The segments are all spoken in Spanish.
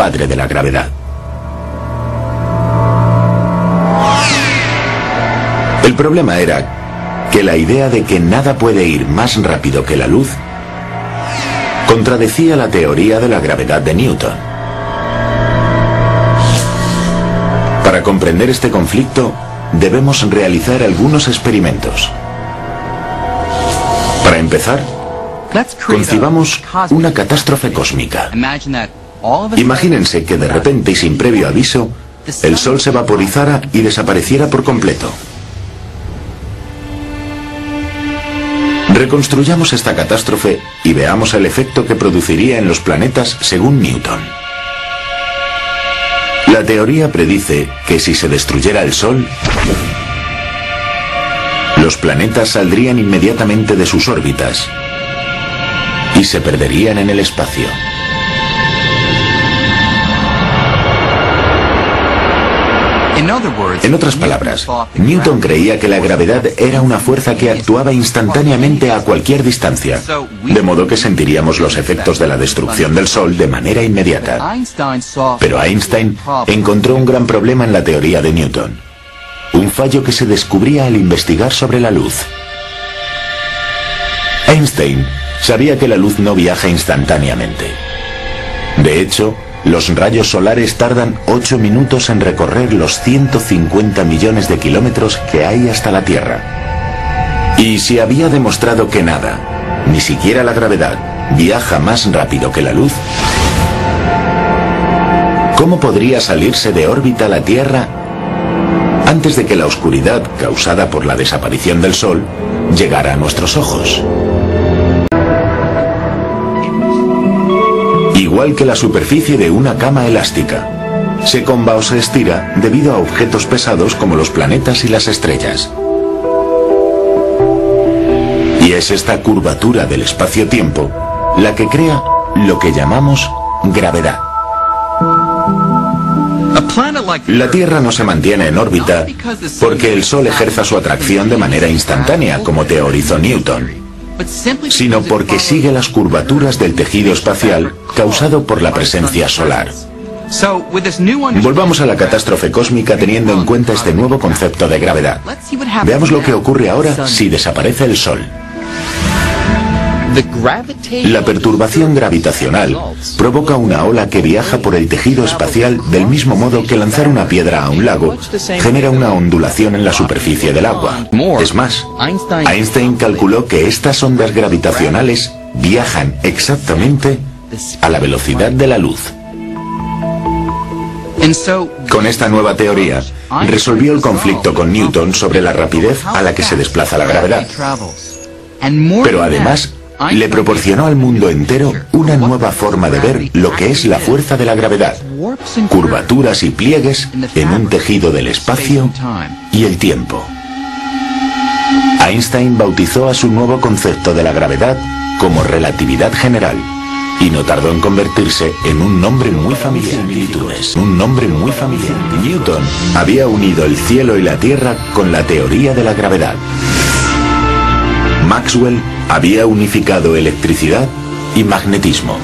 padre de la gravedad. El problema era que la idea de que nada puede ir más rápido que la luz contradecía la teoría de la gravedad de Newton. Para comprender este conflicto, debemos realizar algunos experimentos. Para empezar, concibamos una catástrofe cósmica. Imagínense que de repente y sin previo aviso, el Sol se vaporizara y desapareciera por completo. Reconstruyamos esta catástrofe y veamos el efecto que produciría en los planetas según Newton. La teoría predice que si se destruyera el Sol, los planetas saldrían inmediatamente de sus órbitas y se perderían en el espacio. En otras palabras, Newton creía que la gravedad era una fuerza que actuaba instantáneamente a cualquier distancia, de modo que sentiríamos los efectos de la destrucción del Sol de manera inmediata. Pero Einstein encontró un gran problema en la teoría de Newton, un fallo que se descubría al investigar sobre la luz. Einstein sabía que la luz no viaja instantáneamente. De hecho, los rayos solares tardan 8 minutos en recorrer los 150 millones de kilómetros que hay hasta la Tierra. Y si había demostrado que nada, ni siquiera la gravedad, viaja más rápido que la luz, ¿cómo podría salirse de órbita la Tierra antes de que la oscuridad causada por la desaparición del Sol llegara a nuestros ojos? Igual que la superficie de una cama elástica, se comba o se estira debido a objetos pesados como los planetas y las estrellas. Y es esta curvatura del espacio-tiempo la que crea lo que llamamos gravedad. La Tierra no se mantiene en órbita porque el Sol ejerza su atracción de manera instantánea, como teorizó Newton, sino porque sigue las curvaturas del tejido espacial causado por la presencia solar. Volvamos a la catástrofe cósmica teniendo en cuenta este nuevo concepto de gravedad. Veamos lo que ocurre ahora si desaparece el Sol. La perturbación gravitacional provoca una ola que viaja por el tejido espacial del mismo modo que lanzar una piedra a un lago genera una ondulación en la superficie del agua. Es más, Einstein calculó que estas ondas gravitacionales viajan exactamente a la velocidad de la luz. Con esta nueva teoría, resolvió el conflicto con Newton sobre la rapidez a la que se desplaza la gravedad. Pero además, le proporcionó al mundo entero una nueva forma de ver lo que es la fuerza de la gravedad, curvaturas y pliegues en un tejido del espacio y el tiempo. Einstein bautizó a su nuevo concepto de la gravedad como relatividad general, y no tardó en convertirse en un nombre muy familiar. Newton había unido el cielo y la tierra con la teoría de la gravedad. Maxwell había unificado electricidad y magnetismo.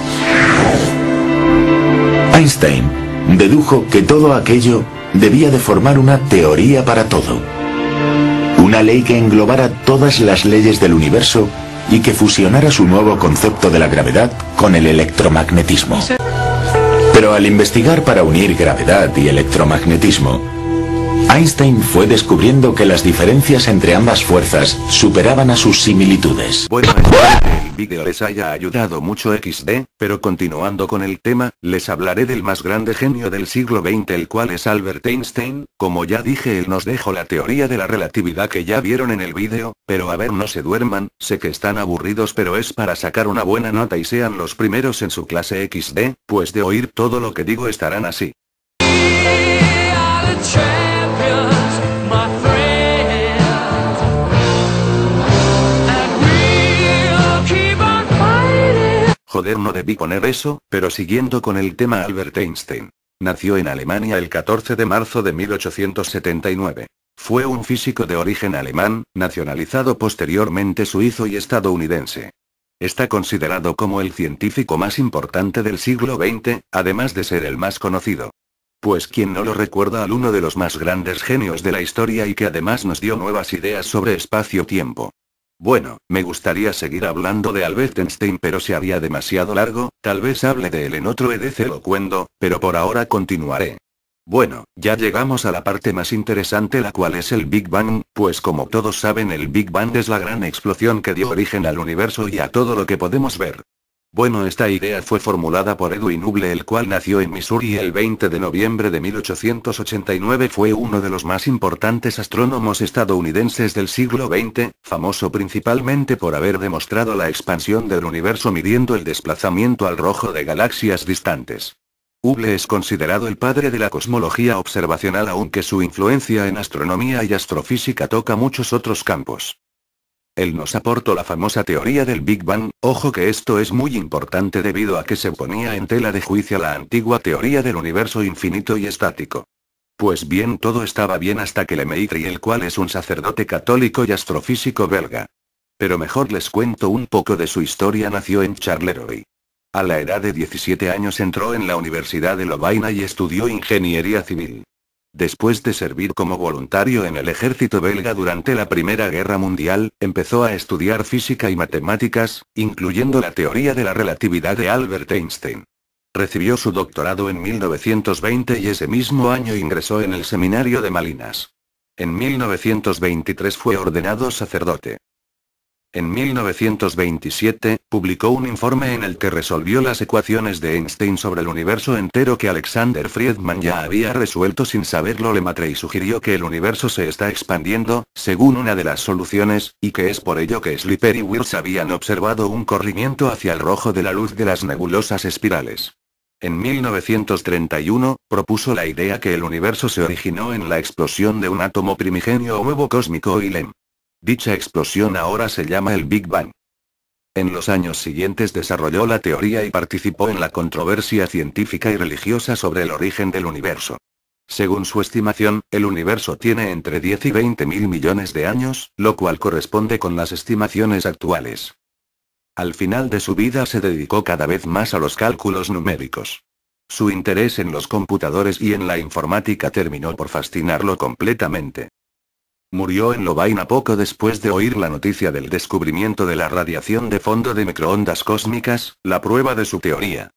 Einstein dedujo que todo aquello debía de formar una teoría para todo. Una ley que englobara todas las leyes del universo y que fusionara su nuevo concepto de la gravedad con el electromagnetismo. Pero al investigar para unir gravedad y electromagnetismo, Einstein fue descubriendo que las diferencias entre ambas fuerzas superaban a sus similitudes. Bueno, espero que el vídeo les haya ayudado mucho XD, pero continuando con el tema, les hablaré del más grande genio del siglo XX, el cual es Albert Einstein. Como ya dije, él nos dejó la teoría de la relatividad que ya vieron en el vídeo, pero a ver, no se duerman, sé que están aburridos, pero es para sacar una buena nota y sean los primeros en su clase XD, pues de oír todo lo que digo estarán así. Joder, no debí poner eso, pero siguiendo con el tema, Albert Einstein nació en Alemania el 14 de marzo de 1879. Fue un físico de origen alemán, nacionalizado posteriormente suizo y estadounidense. Está considerado como el científico más importante del siglo XX, además de ser el más conocido. Pues quién no lo recuerda al uno de los más grandes genios de la historia y que además nos dio nuevas ideas sobre espacio-tiempo. Bueno, me gustaría seguir hablando de Albert Einstein, pero se haría demasiado largo, tal vez hable de él en otro EDC Locuendo, pero por ahora continuaré. Bueno, ya llegamos a la parte más interesante, la cual es el Big Bang, pues como todos saben el Big Bang es la gran explosión que dio origen al universo y a todo lo que podemos ver. Bueno, esta idea fue formulada por Edwin Hubble, el cual nació en Missouri el 20 de noviembre de 1889. Fue uno de los más importantes astrónomos estadounidenses del siglo XX, famoso principalmente por haber demostrado la expansión del universo midiendo el desplazamiento al rojo de galaxias distantes. Hubble es considerado el padre de la cosmología observacional, aunque su influencia en astronomía y astrofísica toca muchos otros campos. Él nos aportó la famosa teoría del Big Bang. Ojo que esto es muy importante debido a que se ponía en tela de juicio la antigua teoría del universo infinito y estático. Pues bien, todo estaba bien hasta que Lemaitre, el cual es un sacerdote católico y astrofísico belga. Pero mejor les cuento un poco de su historia. Nació en Charleroi. A la edad de 17 años entró en la Universidad de Lovaina y estudió ingeniería civil. Después de servir como voluntario en el ejército belga durante la Primera Guerra Mundial, empezó a estudiar física y matemáticas, incluyendo la teoría de la relatividad de Albert Einstein. Recibió su doctorado en 1920 y ese mismo año ingresó en el seminario de Malinas. En 1923 fue ordenado sacerdote. En 1927, publicó un informe en el que resolvió las ecuaciones de Einstein sobre el universo entero que Alexander Friedman ya había resuelto sin saberlo. Lemaitre sugirió que el universo se está expandiendo, según una de las soluciones, y que es por ello que Slipper y Wirth habían observado un corrimiento hacia el rojo de la luz de las nebulosas espirales. En 1931, propuso la idea que el universo se originó en la explosión de un átomo primigenio o huevo cósmico y LEM. Dicha explosión ahora se llama el Big Bang. En los años siguientes desarrolló la teoría y participó en la controversia científica y religiosa sobre el origen del universo. Según su estimación, el universo tiene entre 10 y 20 mil millones de años, lo cual corresponde con las estimaciones actuales. Al final de su vida se dedicó cada vez más a los cálculos numéricos. Su interés en los computadores y en la informática terminó por fascinarlo completamente. Murió en Lovaina poco después de oír la noticia del descubrimiento de la radiación de fondo de microondas cósmicas, la prueba de su teoría.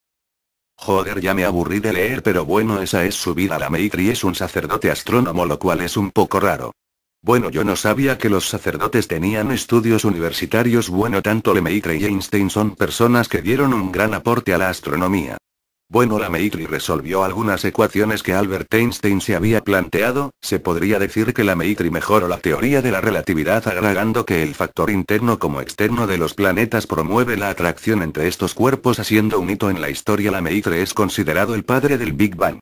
Joder, ya me aburrí de leer, pero bueno, esa es su vida. Lemaitre es un sacerdote astrónomo, lo cual es un poco raro. Bueno, yo no sabía que los sacerdotes tenían estudios universitarios. Bueno, tanto Lemaitre y Einstein son personas que dieron un gran aporte a la astronomía. Bueno, Lemaitre resolvió algunas ecuaciones que Albert Einstein se había planteado. Se podría decir que Lemaitre mejoró la teoría de la relatividad agregando que el factor interno como externo de los planetas promueve la atracción entre estos cuerpos, haciendo un hito en la historia. Lemaitre es considerado el padre del Big Bang.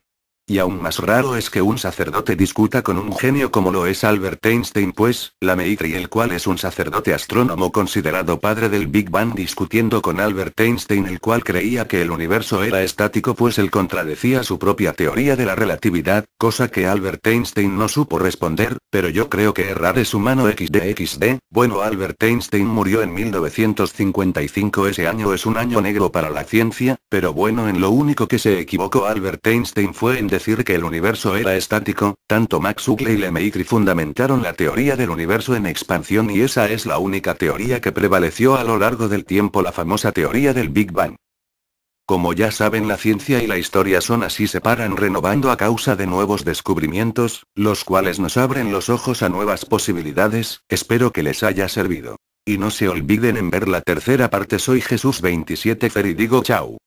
Y aún más raro es que un sacerdote discuta con un genio como lo es Albert Einstein, pues, Lemaitre, el cual es un sacerdote astrónomo considerado padre del Big Bang, discutiendo con Albert Einstein, el cual creía que el universo era estático, pues él contradecía su propia teoría de la relatividad, cosa que Albert Einstein no supo responder, pero yo creo que errar es humano. XD. Bueno, Albert Einstein murió en 1955, ese año es un año negro para la ciencia, pero bueno, en lo único que se equivocó Albert Einstein fue en decir que el universo era estático. Tanto Max Hughes y Lemaitre fundamentaron la teoría del universo en expansión y esa es la única teoría que prevaleció a lo largo del tiempo, la famosa teoría del Big Bang. Como ya saben, la ciencia y la historia son así, se paran renovando a causa de nuevos descubrimientos, los cuales nos abren los ojos a nuevas posibilidades. Espero que les haya servido. Y no se olviden en ver la tercera parte. Soy Jesús 27 Fer y digo chao.